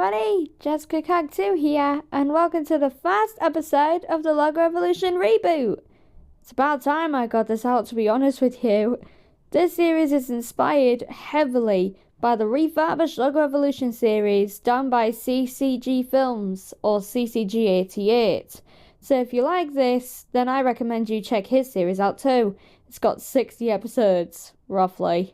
everybody, Jessica Cog2 here, and welcome to the first episode of the Logo Evolution reboot. It's about time I got this out, to be honest with you. This series is inspired heavily by the Refurbished Logo Evolution series done by CCG Films, or CCG88. So if you like this, then I recommend you check his series out too. It's got 60 episodes, roughly.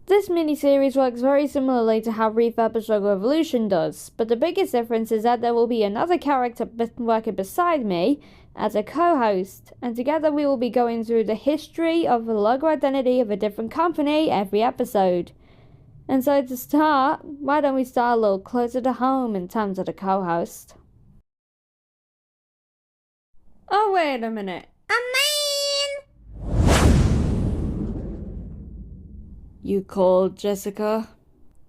This miniseries works very similarly to how Refurbished Logo Evolution does, but the biggest difference is that there will be another character working beside me as a co-host, and together we will be going through the history of the logo identity of a different company every episode. And so to start, why don't we start a little closer to home in terms of the co-host? Oh, wait a minute. You called, Jessica?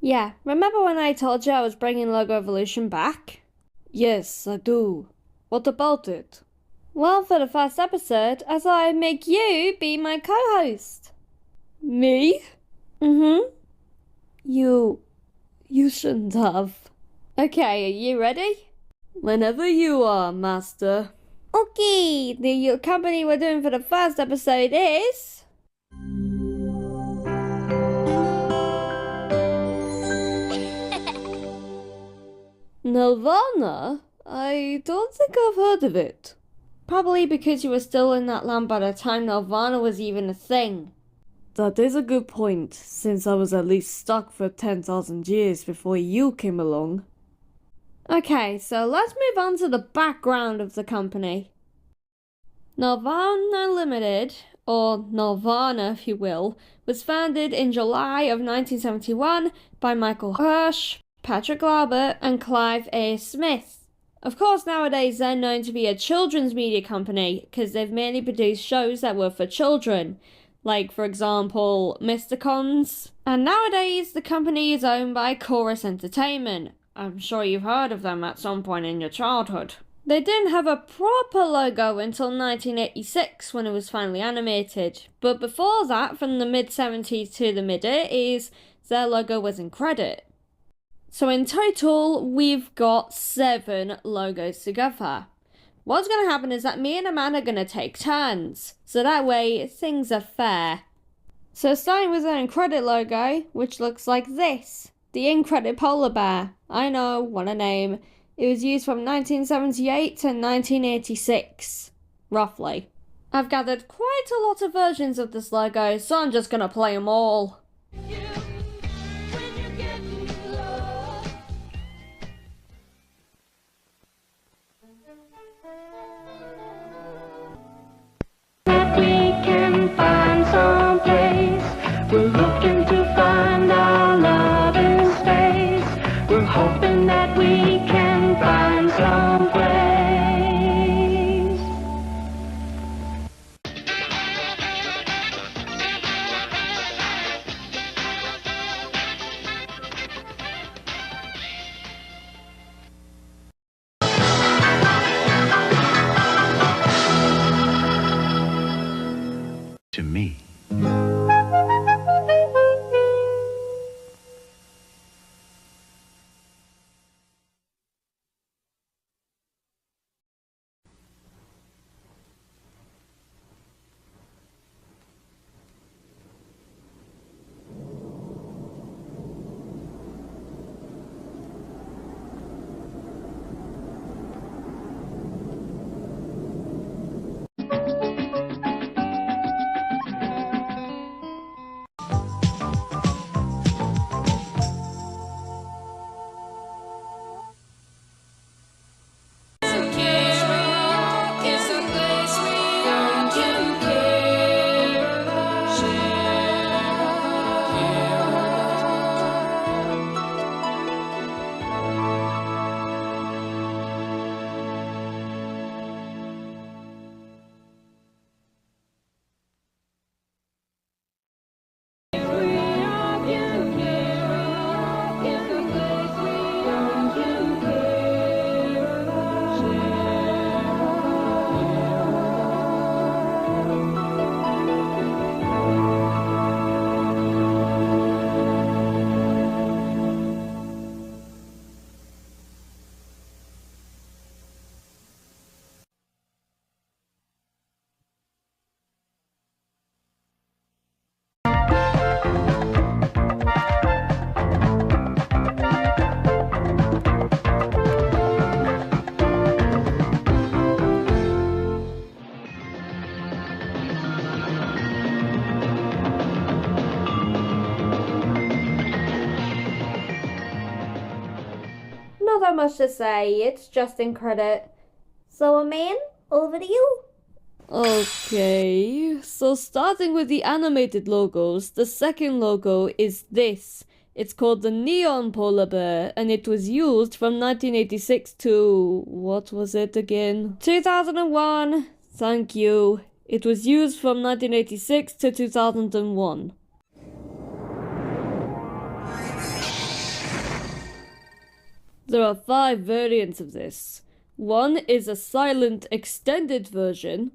Yeah, remember when I told you I was bringing Logo Evolution back? Yes, I do. What about it? Well, for the first episode, I thought I'd make you be my co-host. Me? Mm-hmm. You shouldn't have. Okay, are you ready? Whenever you are, Master. Okay, the company we're doing for the first episode is... Nelvana? I don't think I've heard of it. Probably because you were still in that land by the time Nelvana was even a thing. That is a good point, since I was at least stuck for 10,000 years before you came along. Okay, so let's move on to the background of the company. Nelvana Limited, or Nelvana if you will, was founded in July of 1971 by Michael Hirsch, Patrick Larbert, and Clive A. Smith. Of course, nowadays they're known to be a children's media company because they've mainly produced shows that were for children, like, for example, Mysticons. And nowadays, the company is owned by Corus Entertainment. I'm sure you've heard of them at some point in your childhood. They didn't have a proper logo until 1986 when it was finally animated, but before that, from the mid-70s to the mid-80s, their logo was in credit. So in total, we've got 7 logos together. What's going to happen is that me and Aman are going to take turns, so that way things are fair. So starting with our in-credit logo, which looks like this, the in-credit polar bear. I know, what a name. It was used from 1978 to 1986, roughly. I've gathered quite a lot of versions of this logo, so I'm just going to play them all. We're looking to find our love in space. We're hoping that we can find some place. To me. not that much to say, it's just in credit. So, Aman, over to you. Okay, so starting with the animated logos, the second logo is this. It's called the Neon Polar Bear, and it was used from 1986 to... what was it again? 2001. Thank you. It was used from 1986 to 2001. There are 5 variants of this. One is a silent extended version.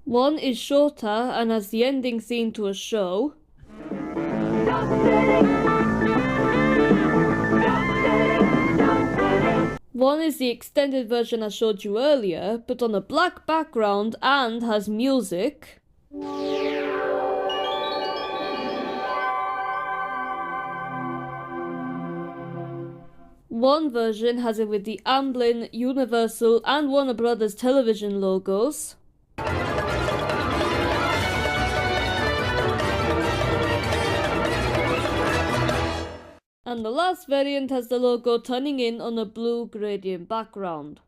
One is shorter and has the ending theme to a show. One is the extended version I showed you earlier, but on a black background and has music. One version has it with the Amblin, Universal and Warner Brothers television logos. And the last variant has the logo turning in on a blue gradient background.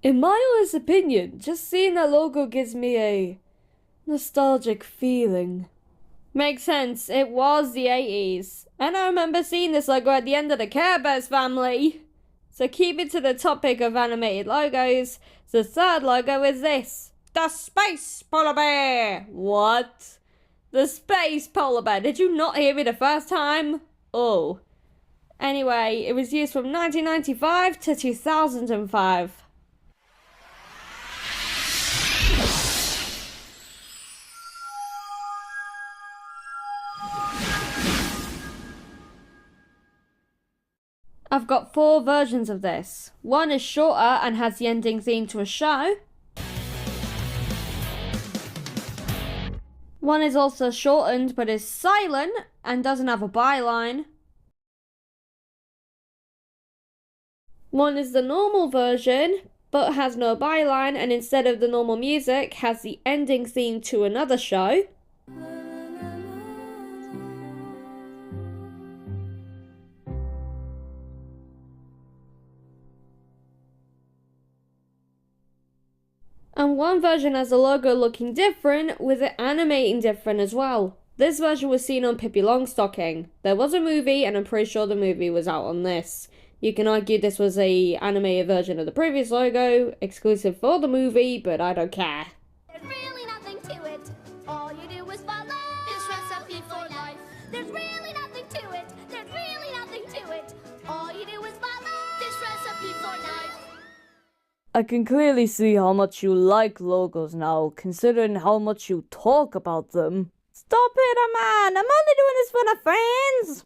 In my honest opinion, just seeing that logo gives me a nostalgic feeling. Makes sense, it was the 80s. And I remember seeing this logo at the end of the Care Bears family. So keeping to the topic of animated logos, the third logo is this. The Space Polar Bear! What? The Space Polar Bear. Did you not hear me the first time? Oh. Anyway, it was used from 1995 to 2005. I've got 4 versions of this. One is shorter and has the ending theme to a show. One is also shortened but is silent and doesn't have a byline. One is the normal version but has no byline, and instead of the normal music has the ending theme to another show. And one version has the logo looking different, with it animating different as well. This version was seen on Pippi Longstocking. There was a movie, and I'm pretty sure the movie was out on this. You can argue this was a animated version of the previous logo, exclusive for the movie, but I don't care. There's really nothing to it. All you do is follow this recipe for life. There's really nothing to it. There's really nothing to it. All you do is follow this recipe for life. I can clearly see how much you like logos now, considering how much you talk about them. Stop it, Aman! I'm only doing this for the friends!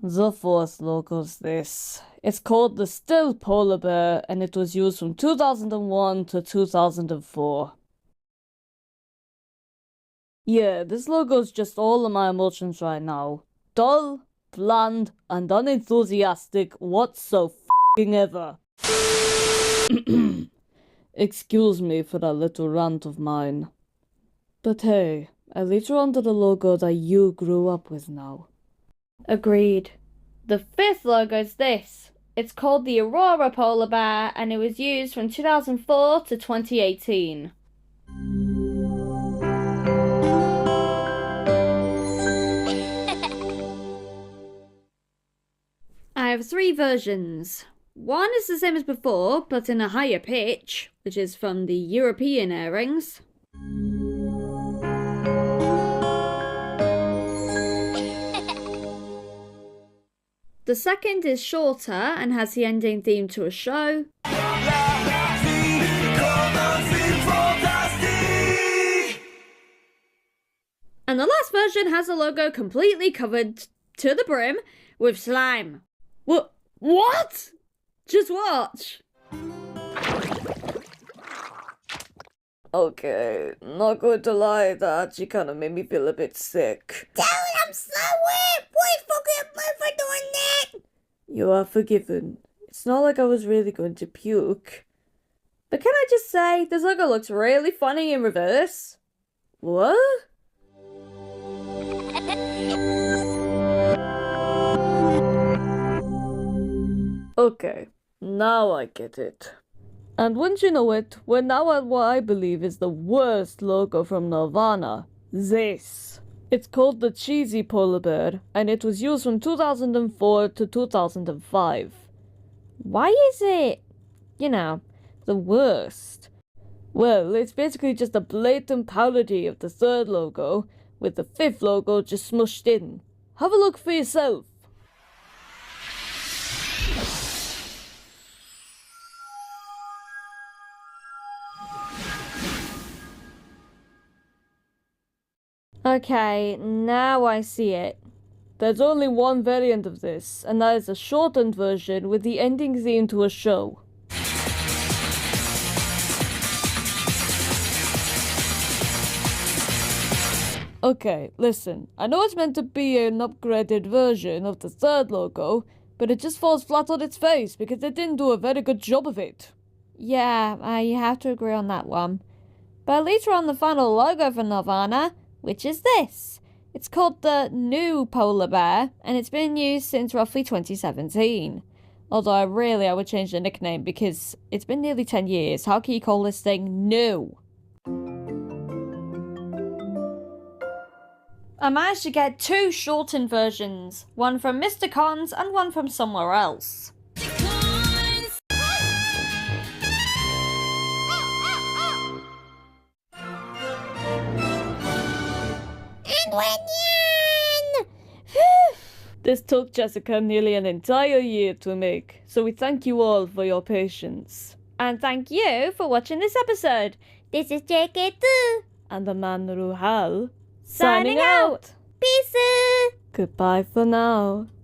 The fourth logo's this. It's called the Still Polar Bear, and it was used from 2001 to 2004. Yeah, this logo's just all of my emotions right now. Dull, bland, and unenthusiastic whatsoever. Excuse me for that little rant of mine. But hey, at least we're onto the logo that you grew up with now. Agreed. The fifth logo is this. It's called the Aurora Polar Bear, and it was used from 2004 to 2018. I have 3 versions. One is the same as before, but in a higher pitch, which is from the European airings. The second is shorter and has the ending theme to a show. And the last version has the logo completely covered to the brim with slime. What? Just watch. Okay, not going to lie, that actually kind of made me feel a bit sick. Dude, I'm sorry. Please forgive me for doing that. You are forgiven. It's not like I was really going to puke. But can I just say, this logo looks really funny in reverse? What? Okay, now I get it. And wouldn't you know it, we're now at what I believe is the worst logo from Nelvana. This. It's called the Cheesy Polar Bear, and it was used from 2004 to 2005. Why is it, the worst? Well, it's basically just a blatant parody of the third logo, with the fifth logo just smushed in. Have a look for yourself. Okay, now I see it. There's only one variant of this, and that is a shortened version with the ending theme to a show. Okay, listen, I know it's meant to be an upgraded version of the third logo, but it just falls flat on its face because they didn't do a very good job of it. Yeah, I have to agree on that one. But at least we're on the final logo for Nelvana, which is this. It's called the New Polar Bear, and it's been used since roughly 2017. Although I would change the nickname because it's been nearly 10 years. How can you call this thing new? I managed to get 2 shortened versions, one from Mr. Cons and one from somewhere else. This took Jessica nearly an entire year to make, so we thank you all for your patience. And thank you for watching this episode. This is JK2 And Aman Ruhal signing out. Peace. Goodbye for now.